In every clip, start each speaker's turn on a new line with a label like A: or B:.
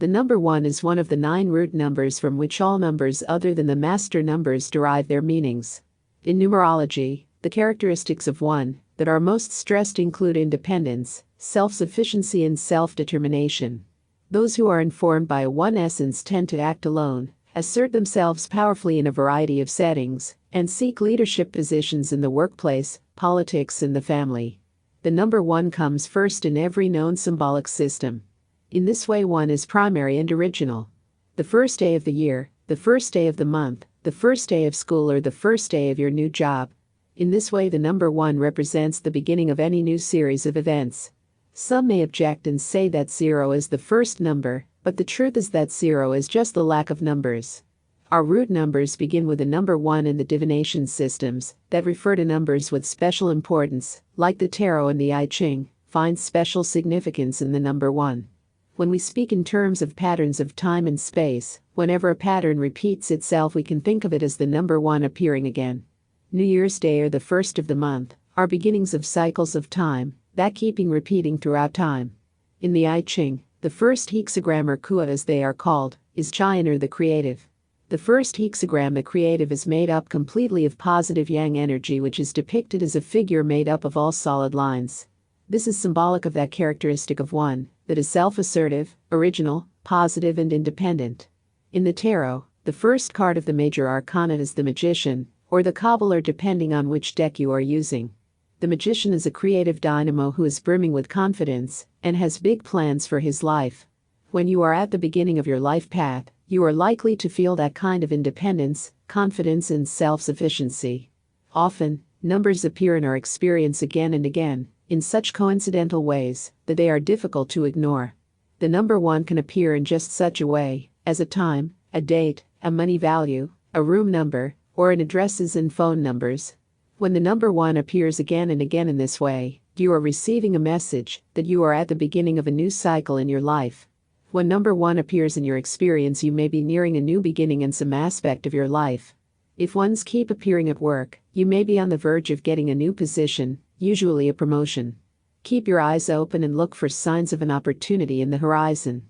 A: The number 1 is one of the 9 root numbers from which all numbers other than the master numbers derive their meanings. In numerology, the characteristics of 1 that are most stressed include independence, self-sufficiency, and self-determination. Those who are informed by a 1 essence tend to act alone, assert themselves powerfully in a variety of settings, and seek leadership positions in the workplace, politics, and the family. The number 1 comes first in every known symbolic system. In this way, 1 is primary and original. The first day of the year, the first day of the month, the first day of school, or the first day of your new job. In this way, the number 1 represents the beginning of any new series of events. Some may object and say that 0 is the first number, but the truth is that 0 is just the lack of numbers. Our root numbers begin with the number 1 in the divination systems that refer to numbers with special importance, like the tarot and the I Ching, find special significance in the number 1. When we speak in terms of patterns of time and space, whenever a pattern repeats itself, we can think of it as the number 1 appearing again. New Year's Day or the first of the month are beginnings of cycles of time that keeping repeating throughout time. In the I Ching, the first hexagram, or kua as they are called, is Chai, or the creative. The first hexagram, the creative, is made up completely of positive yang energy, which is depicted as a figure made up of all solid lines. This is symbolic of that characteristic of 1 that is self-assertive, original, positive, and independent. In the tarot, the first card of the major arcana is the magician, or the cobbler, depending on which deck you are using. The magician is a creative dynamo who is brimming with confidence and has big plans for his life. When you are at the beginning of your life path, you are likely to feel that kind of independence, confidence, and self-sufficiency. Often, numbers appear in our experience again and again, in such coincidental ways that they are difficult to ignore. The number 1 can appear in just such a way as a time, a date, a money value, a room number, or in addresses and phone numbers. When the number 1 appears again and again in this way, you are receiving a message that you are at the beginning of a new cycle in your life. When number 1 appears in your experience, you may be nearing a new beginning in some aspect of your life. If ones keep appearing at work, you may be on the verge of getting a new position, usually a promotion. Keep your eyes open and look for signs of an opportunity in the horizon.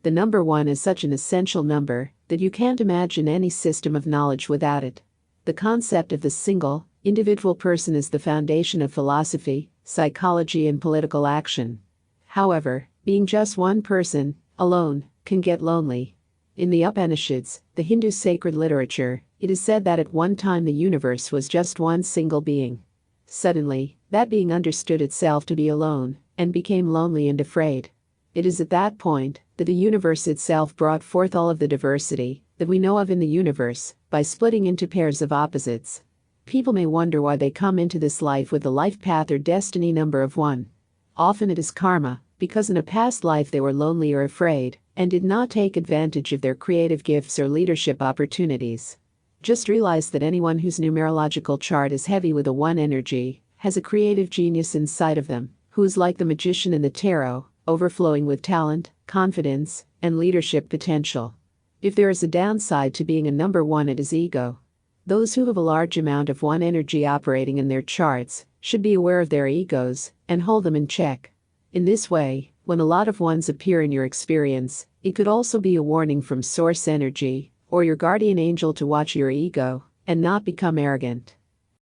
A: The number 1 is such an essential number that you can't imagine any system of knowledge without it. The concept of the single, individual person is the foundation of philosophy, psychology, and political action. However, being just one person, alone, can get lonely. In the Upanishads, the Hindu sacred literature, it is said that at one time the universe was just one single being. Suddenly, that being understood itself to be alone and became lonely and afraid. It is at that point that the universe itself brought forth all of the diversity that we know of in the universe by splitting into pairs of opposites. People may wonder why they come into this life with the life path or destiny number of 1. Often it is karma, because in a past life they were lonely or afraid and did not take advantage of their creative gifts or leadership opportunities. Just realize that anyone whose numerological chart is heavy with a 1 energy has a creative genius inside of them, who is like the magician in the tarot, overflowing with talent, confidence, and leadership potential. If there is a downside to being a number 1, it is ego. Those who have a large amount of 1 energy operating in their charts should be aware of their egos and hold them in check. In this way, when a lot of 1s appear in your experience, it could also be a warning from source energy or your guardian angel to watch your ego and not become arrogant.